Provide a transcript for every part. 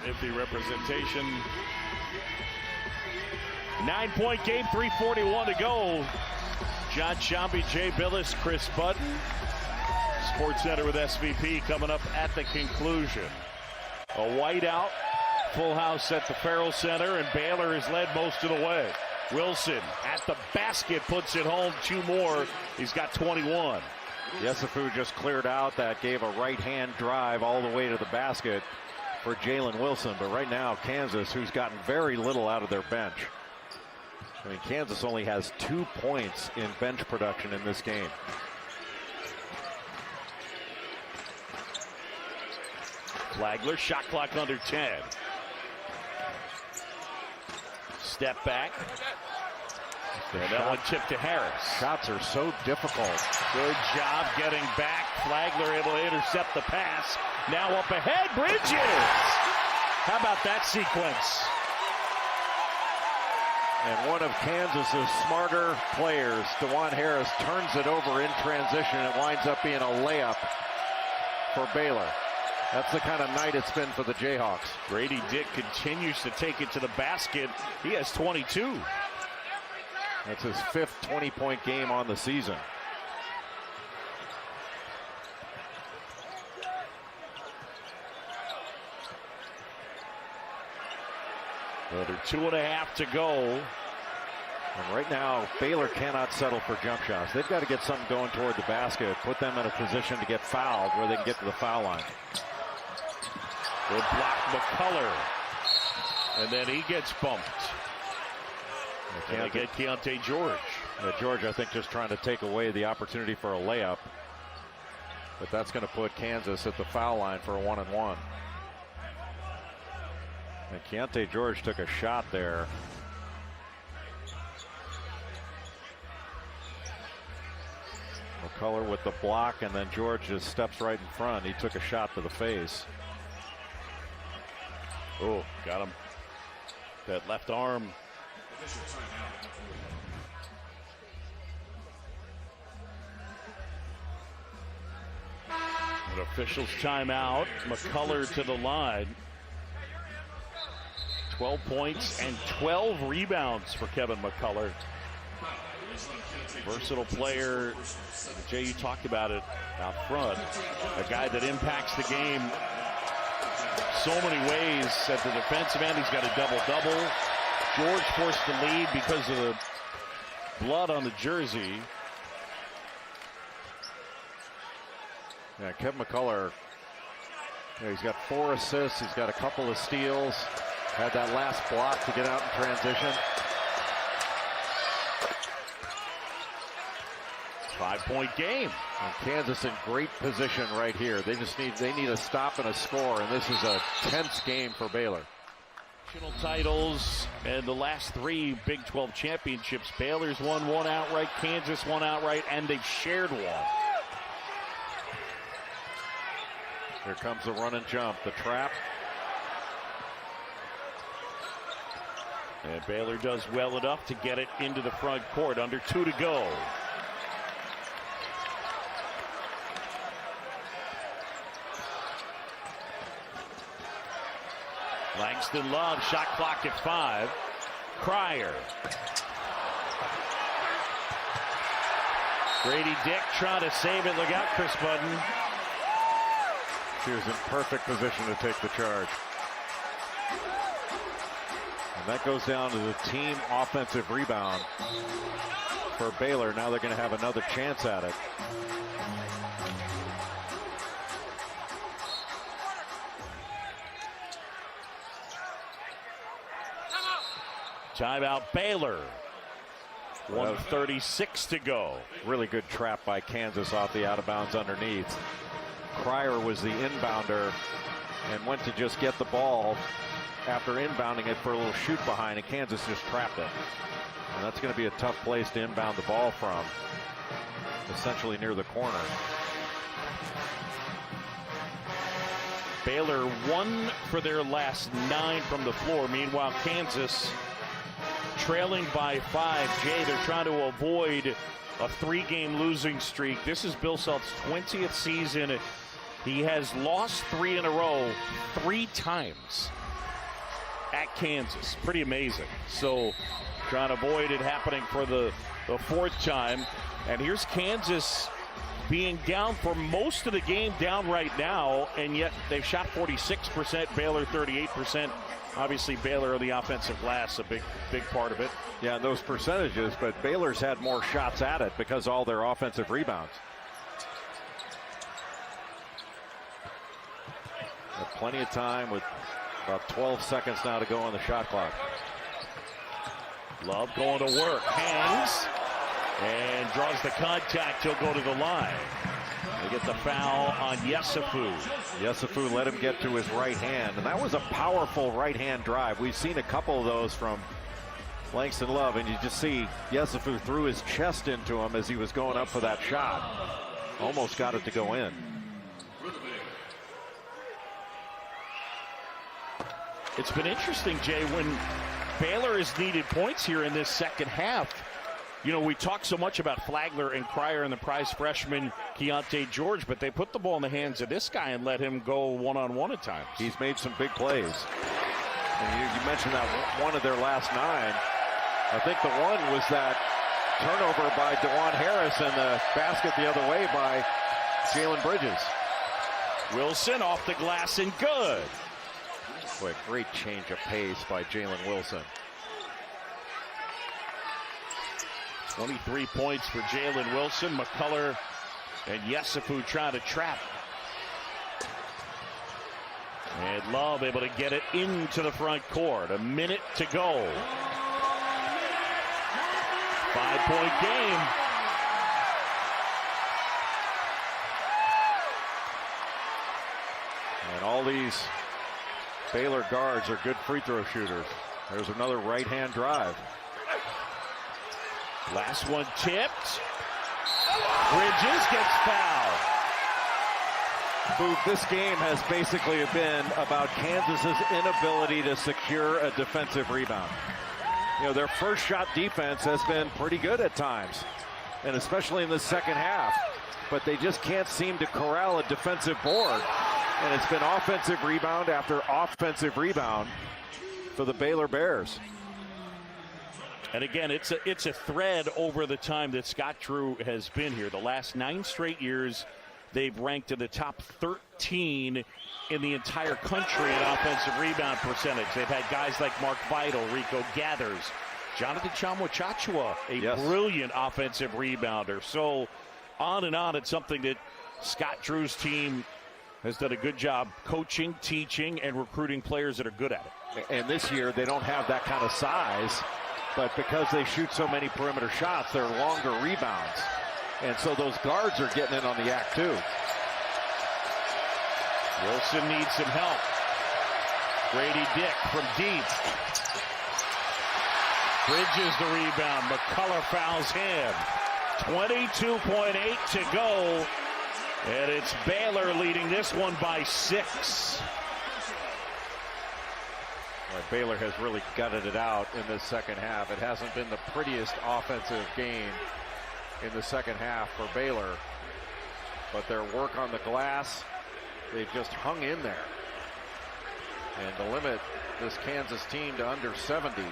Iffy representation. 9-point game, 3:41 to go. John Shambi, Jay Billis, Chris Button. Sports Center with SVP coming up at the conclusion. A whiteout, full house at the Farrell Center, and Baylor has led most of the way. Wilson at the basket, puts it home, 2 more. He's got 21. Yesufu just cleared out. That gave a right-hand drive all the way to the basket for Jalen Wilson. But right now, Kansas, who's gotten very little out of their bench. I mean, Kansas only has 2 points in bench production in this game. Flagler, shot clock under 10. Step back. And that one tipped to Harris. Shots are so difficult. Good job getting back. Flagler able to intercept the pass. Now up ahead, Bridges. How about that sequence? And one of Kansas's smarter players, DeJuan Harris, turns it over in transition. It winds up being a layup for Baylor. That's the kind of night it's been for the Jayhawks. Grady Dick continues to take it to the basket. He has 22. That's his 5th 20-point game on the season. Another 2.5 to go. And right now, Baylor cannot settle for jump shots. They've got to get something going toward the basket, put them in a position to get fouled where they can get to the foul line. Good block, McCullough. And then he gets bumped. And they get Keontae George. George, I think, just trying to take away the opportunity for a layup. But that's going to put Kansas at the foul line for a 1-and-1. And Keontae George took a shot there. McCullough with the block, and then George just steps right in front. He took a shot to the face. Oh, got him. That left arm. An official's timeout. McCullough to the line. 12 points and 12 rebounds for Kevin McCullough. Versatile player. Jay, you talked about it out front. A guy that impacts the game so many ways at the defensive end. He's got a double-double. George forced the lead because of the blood on the jersey. Yeah, Kevin McCullough, he's got 4 assists. He's got a couple of steals. Had that last block to get out in transition. 5-point game. And Kansas in great position right here. They need a stop and a score, and this is a tense game for Baylor. National titles and the last 3 Big 12 championships. Baylor's won 1 outright, Kansas 1 outright, and they've shared 1. Here comes the run and jump, the trap. And Baylor does well enough to get it into the front court. Under 2 to go. Langston Love, shot clock at 5. Cryer. Grady Dick trying to save it. Look out, Chris Button. She was in perfect position to take the charge. And that goes down to the team offensive rebound for Baylor. Now they're going to have another chance at it. Timeout Baylor. 1:36 to go. Really good trap by Kansas off the out of bounds underneath. Cryer was the inbounder and went to just get the ball after inbounding it for a little shoot behind, and Kansas just trapped it. And that's going to be a tough place to inbound the ball from, essentially near the corner. Baylor 1 for their last 9 from the floor. Meanwhile, Kansas trailing by 5. Jay, they're trying to avoid a 3-game losing streak. This is Bill Self's 20th season. He has lost 3 in a row 3 times. at Kansas. Pretty amazing. So trying to avoid it happening for the fourth time. And here's Kansas being down for most of the game, down right now, and yet they've shot 46%, Baylor 38%. Obviously, Baylor on the offensive glass, a big part of it. Yeah, those percentages, but Baylor's had more shots at it because all their offensive rebounds. Have plenty of time with about 12 seconds now to go on the shot clock. Love going to work, hangs, and draws the contact. He'll go to the line. They get the foul on Yesufu. Yesufu let him get to his right hand, and that was a powerful right hand drive. We've seen a couple of those from Langston Love, and you just see Yesufu threw his chest into him as he was going up for that shot. Almost got it to go in. It's been interesting, Jay, when Baylor has needed points here in this second half. You know, we talk so much about Flagler and Cryer and the prize freshman Keontae George, but they put the ball in the hands of this guy and let him go one-on-one at times. He's made some big plays. And you mentioned that one of their last 9. I think the one was that turnover by DeJuan Harris and the basket the other way by Jalen Bridges. Wilson off the glass and good. Boy, great change of pace by Jalen Wilson. 23 points for Jalen Wilson. McCullough and Yesufu trying to trap. And Love able to get it into the front court. A minute to go. 5-point game. And all these Baylor guards are good free throw shooters. There's another right-hand drive. Last one tipped. Bridges gets fouled. Booth, this game has basically been about Kansas's inability to secure a defensive rebound. You know, their first shot defense has been pretty good at times, and especially in the second half, but they just can't seem to corral a defensive board. And it's been offensive rebound after offensive rebound for the Baylor Bears. And again, it's a thread over the time that Scott Drew has been here. The last 9 straight years, they've ranked in the top 13 in the entire country in offensive rebound percentage. They've had guys like Mark Vital, Rico Gathers, Jonathan Chamwa-Chachua, a brilliant offensive rebounder. So on and on, it's something that Scott Drew's team has done a good job coaching, teaching, and recruiting players that are good at it. And this year, they don't have that kind of size. But because they shoot so many perimeter shots, they're longer rebounds. And so those guards are getting in on the act too. Wilson needs some help. Grady Dick from deep. Bridges the rebound. McCullough fouls him. 22.8 to go. And it's Baylor leading this one by 6. Baylor has really gutted it out in this second half. It hasn't been the prettiest offensive game in the second half for Baylor, but their work on the glass, they've just hung in there. And to limit this Kansas team to under 70,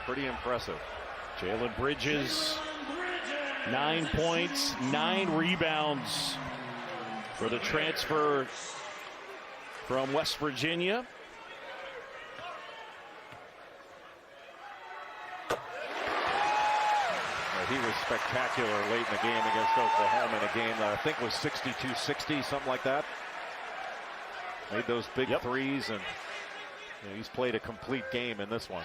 pretty impressive. Jalen Bridges, 9 points, 9 rebounds for the transfer from West Virginia. He was spectacular late in the game against Oklahoma in a game that I think was 62-60, something like that. Made those big threes, and you know, he's played a complete game in this one.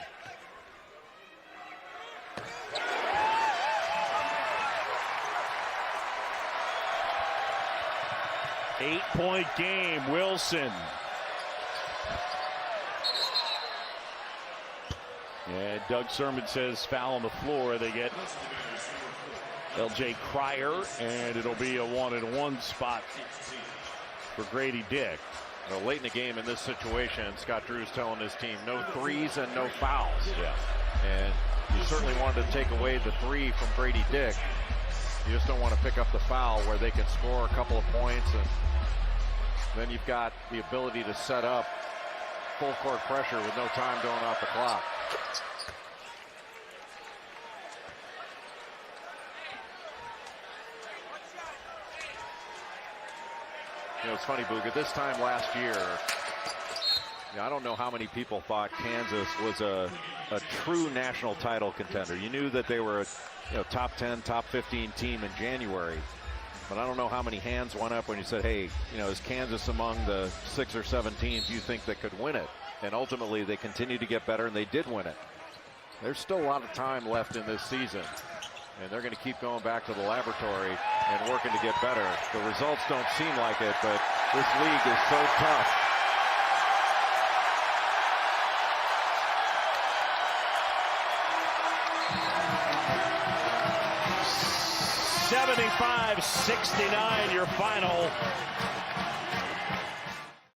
Eight-point game, Wilson. And Doug Sermon says foul on the floor. They get L.J. Cryer, and it'll be a 1-and-1 spot for Grady Dick. Well, late in the game in this situation, Scott Drew's telling his team no threes and no fouls. Yeah. And you certainly wanted to take away the three from Grady Dick. You just don't want to pick up the foul where they can score a couple of points and then you've got the ability to set up full court pressure with no time going off the clock. You know, it's funny, Boog, at this time last year, I don't know how many people thought Kansas was a true national title contender. You knew that they were a top 10, top 15 team in January. But I don't know how many hands went up when you said, hey, is Kansas among the 6 or 7 teams you think that could win it? And ultimately, they continued to get better, and they did win it. There's still a lot of time left in this season. And they're going to keep going back to the laboratory and working to get better. The results don't seem like it, but this league is so tough. $75-69 your final.